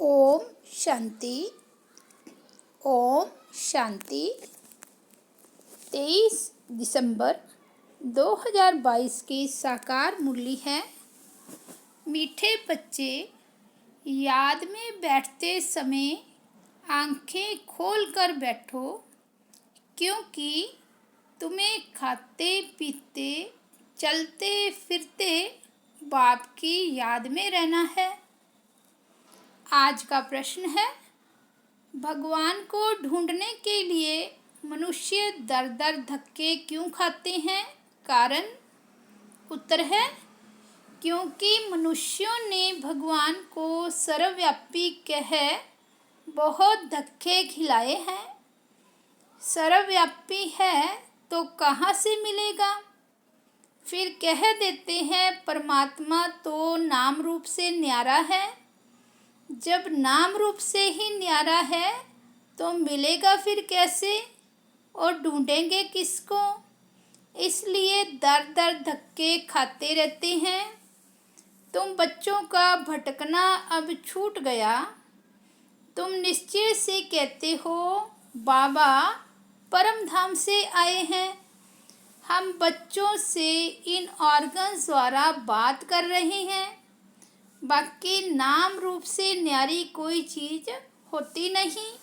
ओम शांति। ओम शांति। 23 दिसंबर 2022 की साकार मुरली है। मीठे बच्चे, याद में बैठते समय आंखें खोल कर बैठो, क्योंकि तुम्हें खाते पीते चलते फिरते बाप की याद में रहना है। आज का प्रश्न है, भगवान को ढूंढने के लिए मनुष्य दर दर धक्के क्यों खाते हैं? कारण? उत्तर है, क्योंकि मनुष्यों ने भगवान को सर्वव्यापी कह बहुत धक्के खिलाए हैं। सर्वव्यापी है तो कहाँ से मिलेगा? फिर कह देते हैं परमात्मा तो नाम रूप से न्यारा है। जब नाम रूप से ही न्यारा है तो मिलेगा फिर कैसे, और ढूंढेंगे किसको? इसलिए दर दर धक्के खाते रहते हैं। तुम बच्चों का भटकना अब छूट गया। तुम निश्चय से कहते हो, बाबा परम धाम से आए हैं। हम बच्चों से इन ऑर्गन्स द्वारा बात कर रहे हैं। बाकी नाम रूप से न्यारी कोई चीज होती नहीं।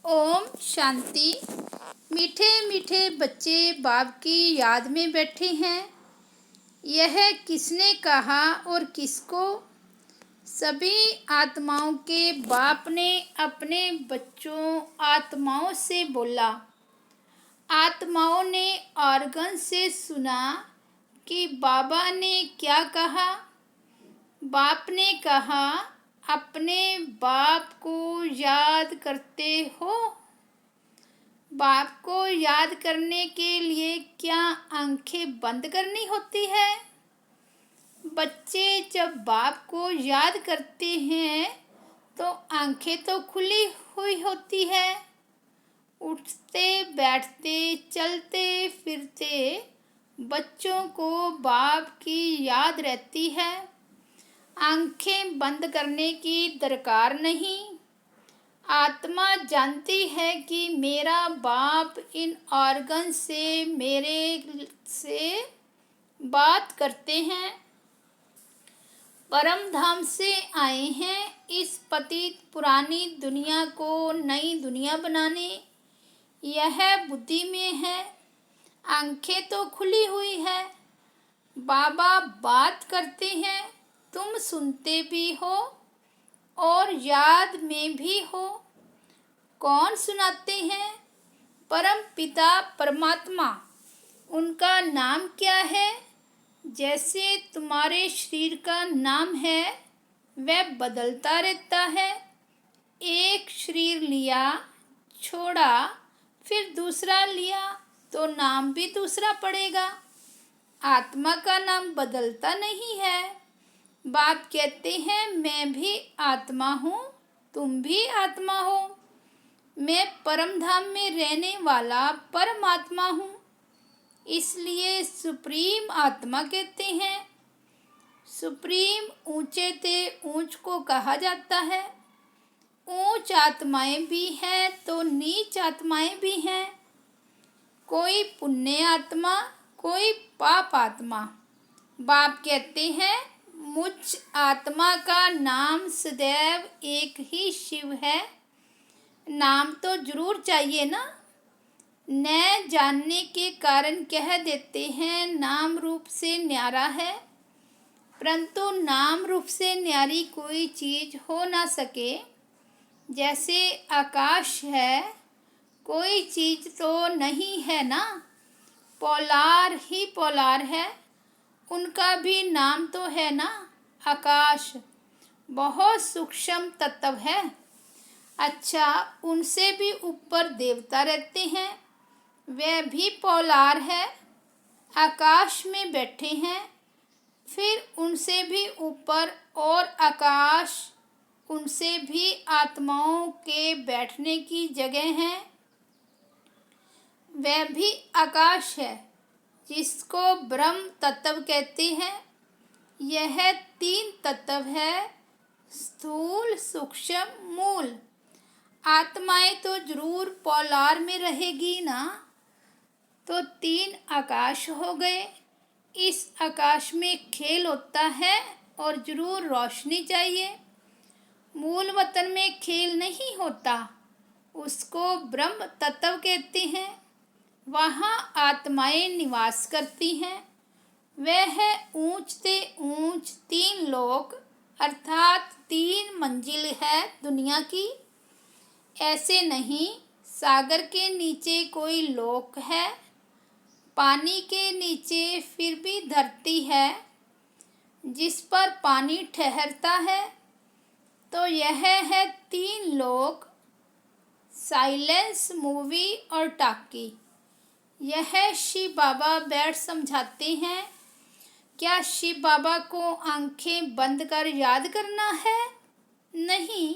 ओम शांति। मीठे मीठे बच्चे बाप की याद में बैठे हैं। यह किसने कहा और किसको? सभी आत्माओं के बाप ने अपने बच्चों आत्माओं से बोला। आत्माओं ने ऑर्गन से सुना कि बाबा ने क्या कहा। बाप ने कहा, अपने बाप को याद करते हो? बाप को याद करने के लिए क्या आंखें बंद करनी होती है? बच्चे जब बाप को याद करते हैं तो आंखें तो खुली हुई होती है। उठते बैठते चलते फिरते बच्चों को बाप की याद रहती है। आंखें बंद करने की दरकार नहीं। आत्मा जानती है कि मेरा बाप इन ऑर्गन से मेरे से बात करते हैं। परम धाम से आए हैं इस पतित पुरानी दुनिया को नई दुनिया बनाने। यह बुद्धि में है। आंखें तो खुली हुई है। बाबा बात करते हैं, तुम सुनते भी हो और याद में भी हो। कौन सुनाते हैं? परम पिता परमात्मा। उनका नाम क्या है? जैसे तुम्हारे शरीर का नाम है वह बदलता रहता है। एक शरीर लिया, छोड़ा, फिर दूसरा लिया तो नाम भी दूसरा पड़ेगा। आत्मा का नाम बदलता नहीं है। बाप कहते हैं, मैं भी आत्मा हूँ, तुम भी आत्मा हो। मैं परम धाम में रहने वाला परमात्मा हूँ, इसलिए सुप्रीम आत्मा कहते हैं। सुप्रीम ऊंचे ते ऊंच को कहा जाता है। ऊंच आत्माएं भी हैं तो नीच आत्माएं भी हैं। कोई पुण्य आत्मा, कोई पाप आत्मा। बाप कहते हैं, मुझ आत्मा का नाम सदैव एक ही शिव है। नाम तो जरूर चाहिए ना। न जानने के कारण कह देते हैं नाम रूप से न्यारा है, परंतु नाम रूप से न्यारी कोई चीज हो ना सके। जैसे आकाश है, कोई चीज तो नहीं है ना। पोलार ही पोलार है, उनका भी नाम तो है ना, आकाश। बहुत सूक्ष्म तत्व है। अच्छा, उनसे भी ऊपर देवता रहते हैं, वह भी पोलार है, आकाश में बैठे हैं। फिर उनसे भी ऊपर और आकाश, उनसे भी आत्माओं के बैठने की जगह है, वह भी आकाश है, जिसको ब्रह्म तत्व कहते हैं। यह तीन तत्व है, स्थूल सूक्ष्म मूल। आत्माएं तो जरूर पोलार में रहेगी ना। तो 3 आकाश हो गए। इस आकाश में खेल होता है और जरूर रोशनी चाहिए। मूल वतन में खेल नहीं होता, उसको ब्रह्म तत्व कहते हैं। वहाँ आत्माएं निवास करती हैं। वह है ऊंच से ऊंच 3 लोक, अर्थात 3 मंजिल है दुनिया की। ऐसे नहीं, सागर के नीचे कोई लोक है, पानी के नीचे फिर भी धरती है जिस पर पानी ठहरता है। तो यह है 3 लोक, साइलेंस, मूवी और टाकी। यह शिव बाबा बैठ समझाते हैं। क्या शिव बाबा को आंखें बंद कर याद करना है? नहीं।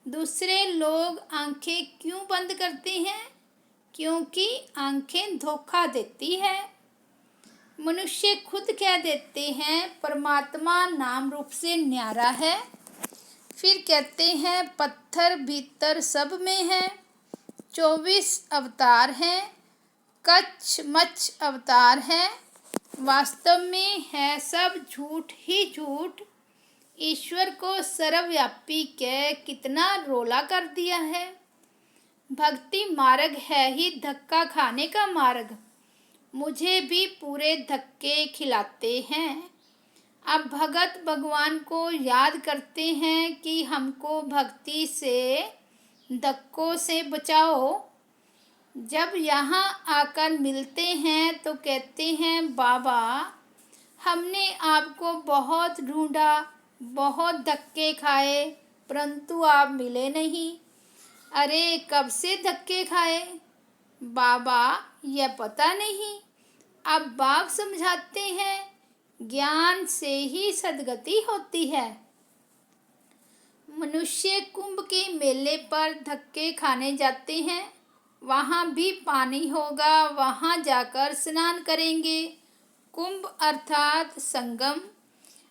दूसरे लोग आंखें क्यों बंद करते हैं? क्योंकि आंखें धोखा देती है। मनुष्य खुद कह देते हैं परमात्मा नाम रूप से न्यारा है। फिर कहते हैं पत्थर भीतर सब में है। 24 अवतार हैं, कच्छ मच्छ अवतार है। वास्तव में है सब झूठ ही झूठ। ईश्वर को सर्वव्यापी कह कितना रोला कर दिया है। भक्ति मार्ग है ही धक्का खाने का मार्ग। मुझे भी पूरे धक्के खिलाते हैं। अब भगत भगवान को याद करते हैं कि हमको भक्ति से धक्कों से बचाओ। जब यहाँ आकर मिलते हैं तो कहते हैं बाबा, हमने आपको बहुत ढूंढा, बहुत धक्के खाए, परंतु आप मिले नहीं। अरे कब से धक्के खाए बाबा, यह पता नहीं। अब बाप समझाते हैं ज्ञान से ही सद्गति होती है। मनुष्य कुंभ के मेले पर धक्के खाने जाते हैं। वहाँ भी पानी होगा, वहाँ जाकर स्नान करेंगे। कुंभ अर्थात संगम।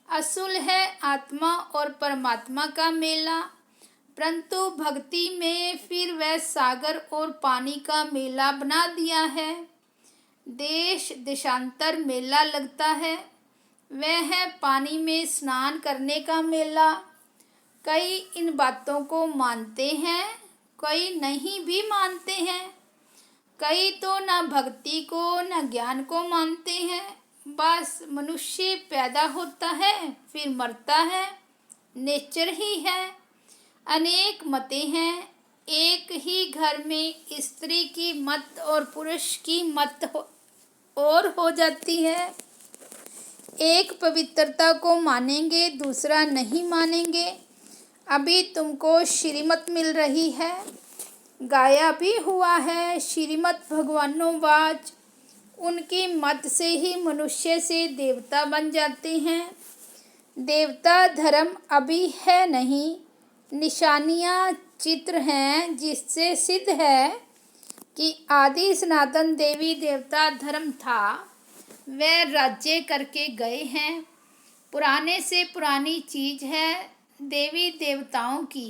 असुल है आत्मा और परमात्मा का मेला, परंतु भक्ति में फिर वह सागर और पानी का मेला बना दिया है। देश देशांतर मेला लगता है, वह है पानी में स्नान करने का मेला। कई इन बातों को मानते हैं, कई नहीं भी मानते हैं। कई तो ना भक्ति को ना ज्ञान को मानते हैं। बस मनुष्य पैदा होता है फिर मरता है, नेचर ही है। अनेक मतें हैं, एक ही घर में स्त्री की मत और पुरुष की मत और हो जाती है। एक पवित्रता को मानेंगे, दूसरा नहीं मानेंगे। अभी तुमको श्रीमत मिल रही है, गाया भी हुआ है श्रीमत भगवानोवाच। उनकी मत से ही मनुष्य से देवता बन जाते हैं। देवता धर्म अभी है नहीं, निशानियाँ चित्र हैं जिससे सिद्ध है कि आदि सनातन देवी देवता धर्म था। वह राज्य करके गए हैं। पुराने से पुरानी चीज है देवी देवताओं की।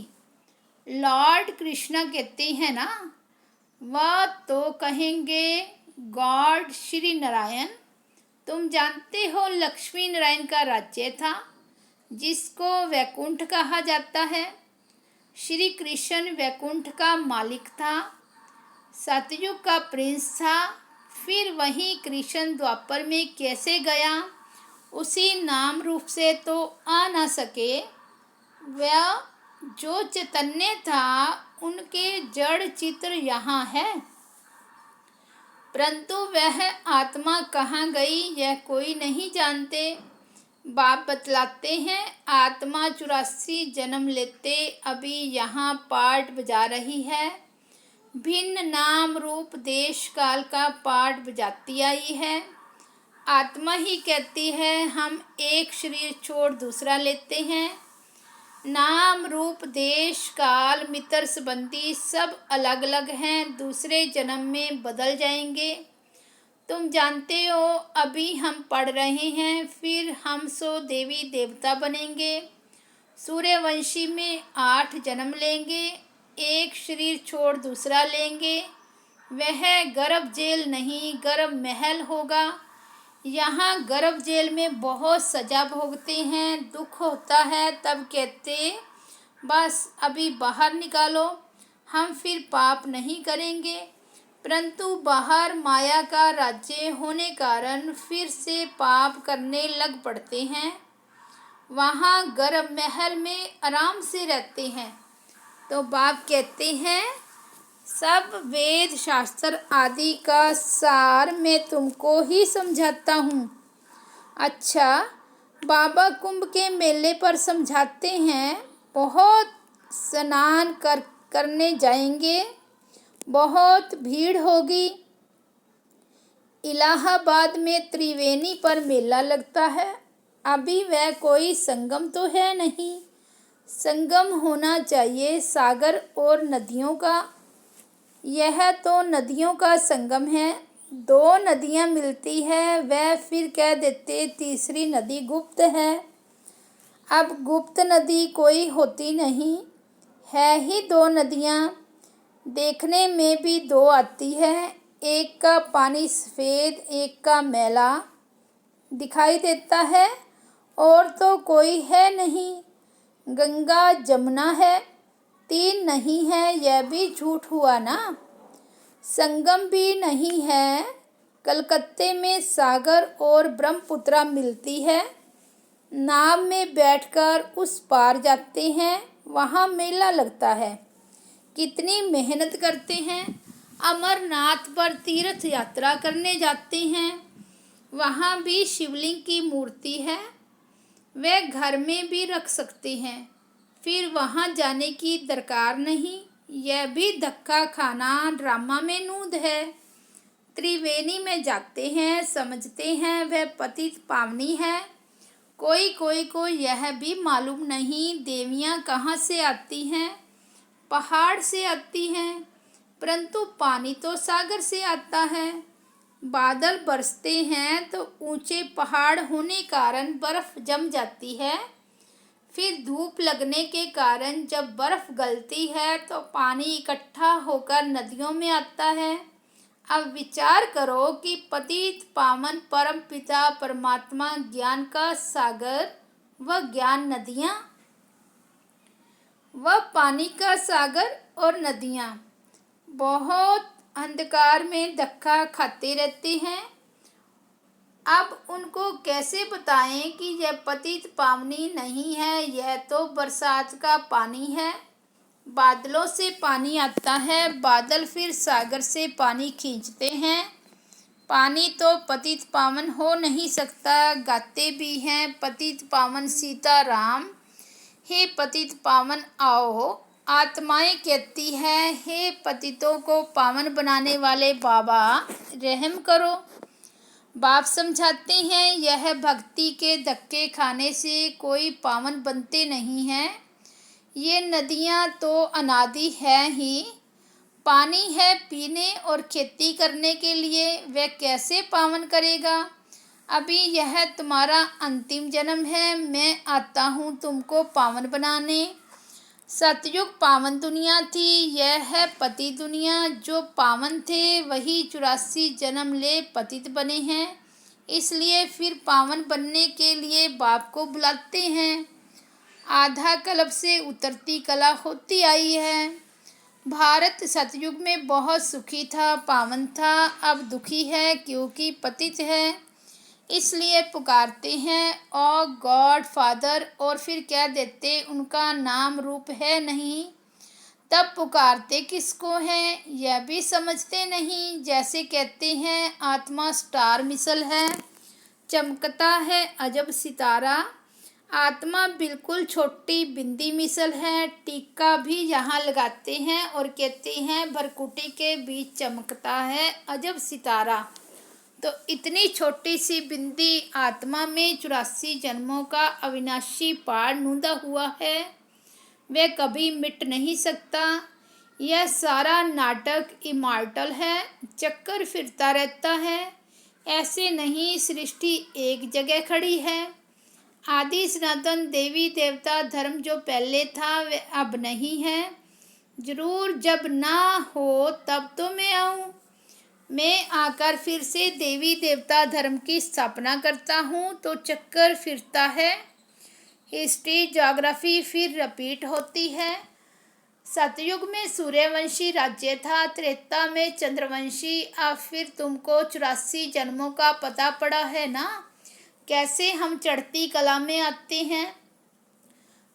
लॉर्ड कृष्णा कहते हैं ना, वह तो कहेंगे गॉड श्री नारायण। तुम जानते हो लक्ष्मी नारायण का राज्य था जिसको वैकुंठ कहा जाता है। श्री कृष्ण वैकुंठ का मालिक था, सतयुग का प्रिंस था। फिर वहीं कृष्ण द्वापर में कैसे गया, उसी नाम रूप से तो आ ना सके। वह जो चैतन्य था उनके जड़ चित्र यहाँ है, परंतु वह आत्मा कहाँ गई यह कोई नहीं जानते। बाप बतलाते हैं आत्मा 84 जन्म लेते अभी यहाँ पाठ बजा रही है। भिन्न नाम रूप देश काल का पाठ बजाती आई है। आत्मा ही कहती है हम एक शरीर छोड़ दूसरा लेते हैं। नाम रूप देश काल मित्र संबंधी सब अलग अलग हैं, दूसरे जन्म में बदल जाएंगे। तुम जानते हो अभी हम पढ़ रहे हैं, फिर हम सो देवी देवता बनेंगे। सूर्यवंशी में 8 जन्म लेंगे, एक शरीर छोड़ दूसरा लेंगे। वह गर्भ जेल नहीं गर्भ महल होगा। यहाँ गर्भ जेल में बहुत सजा भोगते हैं, दुख होता है, तब कहते बस अभी बाहर निकालो, हम फिर पाप नहीं करेंगे। परंतु बाहर माया का राज्य होने कारण फिर से पाप करने लग पड़ते हैं। वहाँ गर्भ महल में आराम से रहते हैं। तो बाप कहते हैं सब वेद शास्त्र आदि का सार मैं तुमको ही समझाता हूँ। अच्छा, बाबा कुंभ के मेले पर समझाते हैं बहुत स्नान करने जाएंगे, बहुत भीड़ होगी। इलाहाबाद में त्रिवेणी पर मेला लगता है। अभी वह कोई संगम तो है नहीं, संगम होना चाहिए सागर और नदियों का। यह तो नदियों का संगम है। 2 नदियाँ मिलती है, वह फिर कह देते तीसरी नदी गुप्त है। अब गुप्त नदी कोई होती नहीं है ही 2 नदियाँ। देखने में भी 2 आती है, एक का पानी सफ़ेद एक का मैला दिखाई देता है, और तो कोई है नहीं। गंगा जमुना है, 3 नहीं है, यह भी झूठ हुआ ना। संगम भी नहीं है। कलकत्ते में सागर और ब्रह्मपुत्रा मिलती है। नाव में बैठकर उस पार जाते हैं, वहाँ मेला लगता है। कितनी मेहनत करते हैं। अमरनाथ पर तीर्थ यात्रा करने जाते हैं, वहाँ भी शिवलिंग की मूर्ति है। वे घर में भी रख सकते हैं, फिर वहाँ जाने की दरकार नहीं। यह भी धक्का खाना ड्रामा में नूद है। त्रिवेणी में जाते हैं, समझते हैं वह पतित पावनी है। कोई कोई को यह भी मालूम नहीं देवियाँ कहाँ से आती हैं। पहाड़ से आती हैं, परंतु पानी तो सागर से आता है। बादल बरसते हैं तो ऊंचे पहाड़ होने कारण बर्फ जम जाती है। फिर धूप लगने के कारण जब बर्फ गलती है तो पानी इकट्ठा होकर नदियों में आता है। अब विचार करो कि पतित पावन परम पिता परमात्मा ज्ञान का सागर व ज्ञान नदियाँ, वह पानी का सागर और नदियाँ बहुत अंधकार में धक्का खाते रहते हैं। अब उनको कैसे बताएं कि यह पतित पावनी नहीं है, यह तो बरसात का पानी है। बादलों से पानी आता है, बादल फिर सागर से पानी खींचते हैं। पानी तो पतित पावन हो नहीं सकता। गाते भी हैं पतित पावन सीताराम, हे पतित पावन आओ। आत्माएं कहती हैं हे पतितों को पावन बनाने वाले बाबा रहम करो। बाप समझाते हैं यह भक्ति के धक्के खाने से कोई पावन बनते नहीं हैं। ये नदियाँ तो अनादि है ही, पानी है पीने और खेती करने के लिए, वह कैसे पावन करेगा। अभी यह तुम्हारा अंतिम जन्म है, मैं आता हूँ तुमको पावन बनाने। सतयुग पावन दुनिया थी, यह है पति दुनिया। जो पावन थे वही 84 जन्म ले पतित बने हैं, इसलिए फिर पावन बनने के लिए बाप को बुलाते हैं। आधा कल्प से उतरती कला होती आई है। भारत सतयुग में बहुत सुखी था, पावन था, अब दुखी है क्योंकि पतित है, इसलिए पुकारते हैं ओ गॉड फादर, और फिर कह देते उनका नाम रूप है नहीं। तब पुकारते किसको हैं यह भी समझते नहीं। जैसे कहते हैं आत्मा स्टार मिसल है, चमकता है अजब सितारा। आत्मा बिल्कुल छोटी बिंदी मिसल है, टीका भी यहाँ लगाते हैं और कहते हैं भरकुटी के बीच चमकता है अजब सितारा। तो इतनी छोटी सी बिंदी आत्मा में 84 जन्मों का अविनाशी पार नूंदा हुआ है, वह कभी मिट नहीं सकता। यह सारा नाटक इमॉर्टल है, चक्कर फिरता रहता है। ऐसे नहीं सृष्टि एक जगह खड़ी है। आदि सनातन देवी देवता धर्म जो पहले था वह अब नहीं है। जरूर जब ना हो तब तो मैं आऊँ। मैं आकर फिर से देवी देवता धर्म की स्थापना करता हूँ तो चक्कर फिरता है। हिस्ट्री ज्योग्राफी फिर रिपीट होती है। सतयुग में सूर्यवंशी राज्य था, त्रेता में चंद्रवंशी। अब फिर तुमको 84 जन्मों का पता पड़ा है ना, कैसे हम चढ़ती कला में आते हैं।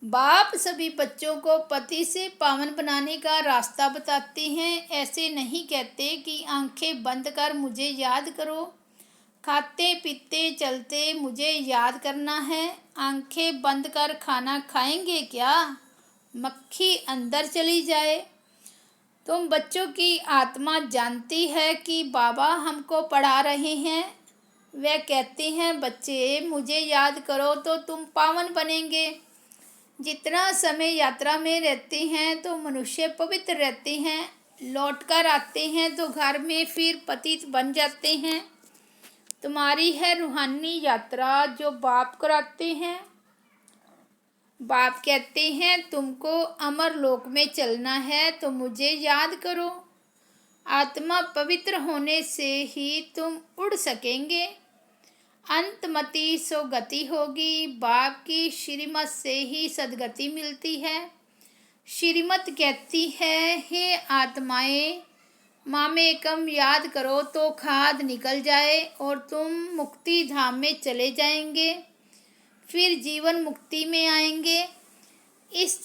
बाप सभी बच्चों को पति से पावन बनाने का रास्ता बताते हैं। ऐसे नहीं कहते कि आंखें बंद कर मुझे याद करो। खाते पीते चलते मुझे याद करना है। आंखें बंद कर खाना खाएंगे क्या, मक्खी अंदर चली जाए। तुम बच्चों की आत्मा जानती है कि बाबा हमको पढ़ा रहे हैं। वे कहते हैं बच्चे मुझे याद करो तो तुम पावन बनेंगे। जितना समय यात्रा में रहते हैं तो मनुष्य पवित्र रहते हैं, लौटकर आते हैं तो घर में फिर पतित बन जाते हैं। तुम्हारी है रूहानी यात्रा जो बाप कराते हैं। बाप कहते हैं तुमको अमर लोक में चलना है तो मुझे याद करो। आत्मा पवित्र होने से ही तुम उड़ सकेंगे। अंतमति सो गति होगी। बाप की श्रीमत से ही सदगति मिलती है। श्रीमत कहती है हे आत्माएं, मामेकम याद करो तो खाद निकल जाए और तुम मुक्ति धाम में चले जाएंगे, फिर जीवन मुक्ति में आएंगे। इस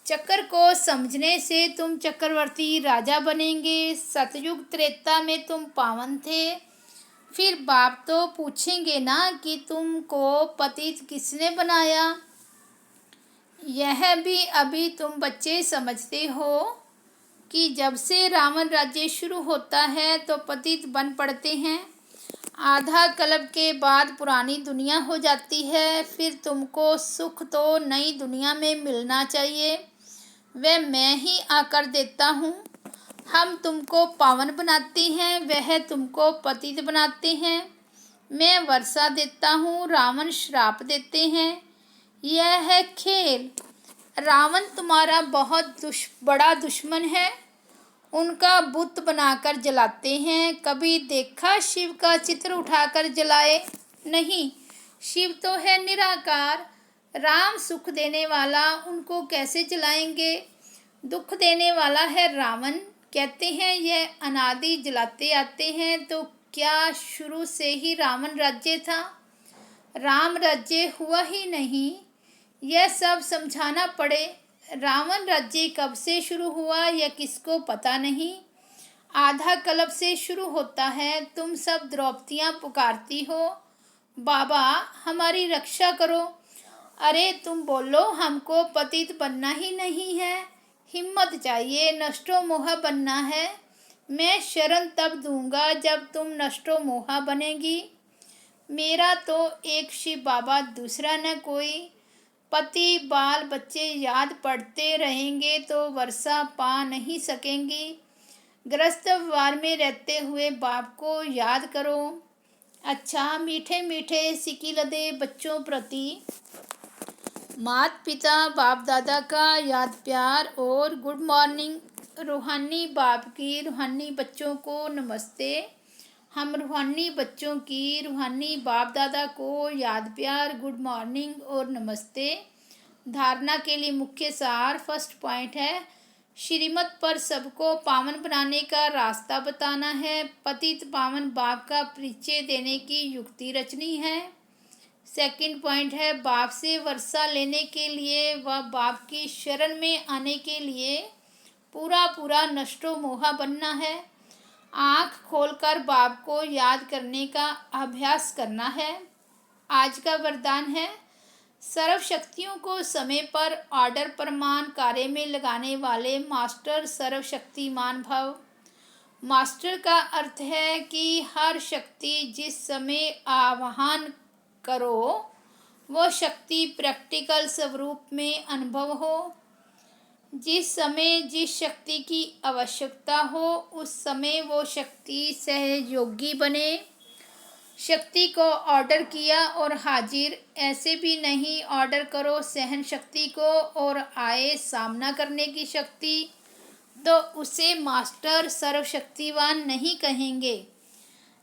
चक्कर को समझने से तुम चक्रवर्ती राजा बनेंगे। सतयुग त्रेता में तुम पावन थे। फिर बाप तो पूछेंगे ना कि तुमको पतित किसने बनाया। यह भी अभी तुम बच्चे समझते हो कि जब से रावण राज्य शुरू होता है तो पतित बन पड़ते हैं। आधा कल्प के बाद पुरानी दुनिया हो जाती है। फिर तुमको सुख तो नई दुनिया में मिलना चाहिए, वह मैं ही आकर देता हूँ। हम तुमको पावन बनाते हैं, वह तुमको पतित बनाते हैं। मैं वर्षा देता हूँ, रावण श्राप देते हैं। यह है खेल। रावण तुम्हारा बहुत बड़ा दुश्मन है। उनका बुत बनाकर जलाते हैं। कभी देखा शिव का चित्र उठाकर जलाए? नहीं, शिव तो है निराकार। राम सुख देने वाला, उनको कैसे जलाएंगे। दुख देने वाला है रावण। कहते हैं यह अनादि जलाते आते हैं। तो क्या शुरू से ही रावण राज्य था? राम राज्य हुआ ही नहीं। यह सब समझाना पड़े। रावण राज्य कब से शुरू हुआ यह किसको पता नहीं। आधा कल्प से शुरू होता है। तुम सब द्रौपदियाँ पुकारती हो बाबा हमारी रक्षा करो। अरे तुम बोलो हमको पतित बनना ही नहीं है। हिम्मत चाहिए, नष्टो मोहा बनना है। मैं शरण तब दूंगा जब तुम नष्टो मोहा बनेगी। मेरा तो एक शिव बाबा, दूसरा न कोई। पति बाल बच्चे याद पड़ते रहेंगे तो वर्षा पा नहीं सकेंगी। ग्रस्त वार में रहते हुए बाप को याद करो। अच्छा मीठे मीठे सिकिलदे बच्चों प्रति माता पिता बाप दादा का याद प्यार और गुड मॉर्निंग। रूहानी बाप की रूहानी बच्चों को नमस्ते। हम रूहानी बच्चों की रूहानी बाप दादा को याद प्यार, गुड मॉर्निंग और नमस्ते। धारणा के लिए मुख्य सार फर्स्ट पॉइंट है श्रीमत पर सबको पावन बनाने का रास्ता बताना है। पतित पावन बाप का परिचय देने की युक्ति रचनी है। सेकंड पॉइंट है बाप से वर्षा लेने के लिए व बाप की शरण में आने के लिए पूरा नष्टो मोहा बनना है। आँख खोलकर बाप को याद करने का अभ्यास करना है। आज का वरदान है सर्व शक्तियों को समय पर ऑर्डर प्रमाण कार्य में लगाने वाले मास्टर सर्वशक्तिमान भव। मास्टर का अर्थ है कि हर शक्ति जिस समय आह्वान करो वो शक्ति प्रैक्टिकल स्वरूप में अनुभव हो। जिस समय जिस शक्ति की आवश्यकता हो उस समय वो शक्ति सहयोगी बने। शक्ति को ऑर्डर किया और हाजिर, ऐसे भी नहीं ऑर्डर करो सहन शक्ति को और आए सामना करने की शक्ति, तो उसे मास्टर सर्वशक्तिवान नहीं कहेंगे।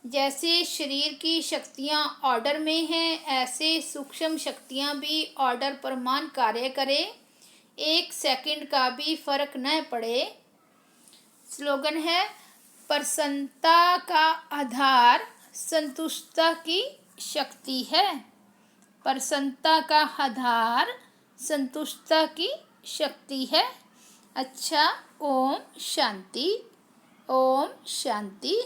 जैसे शरीर की शक्तियाँ ऑर्डर में हैं, ऐसे सूक्ष्म शक्तियाँ भी ऑर्डर पर मान कार्य करें, 1 सेकंड का भी फर्क न पड़े। स्लोगन है, प्रसन्नता का आधार संतुष्टता की शक्ति है। प्रसन्नता का आधार संतुष्टता की शक्ति है। अच्छा, ओम शांति, ओम शांति।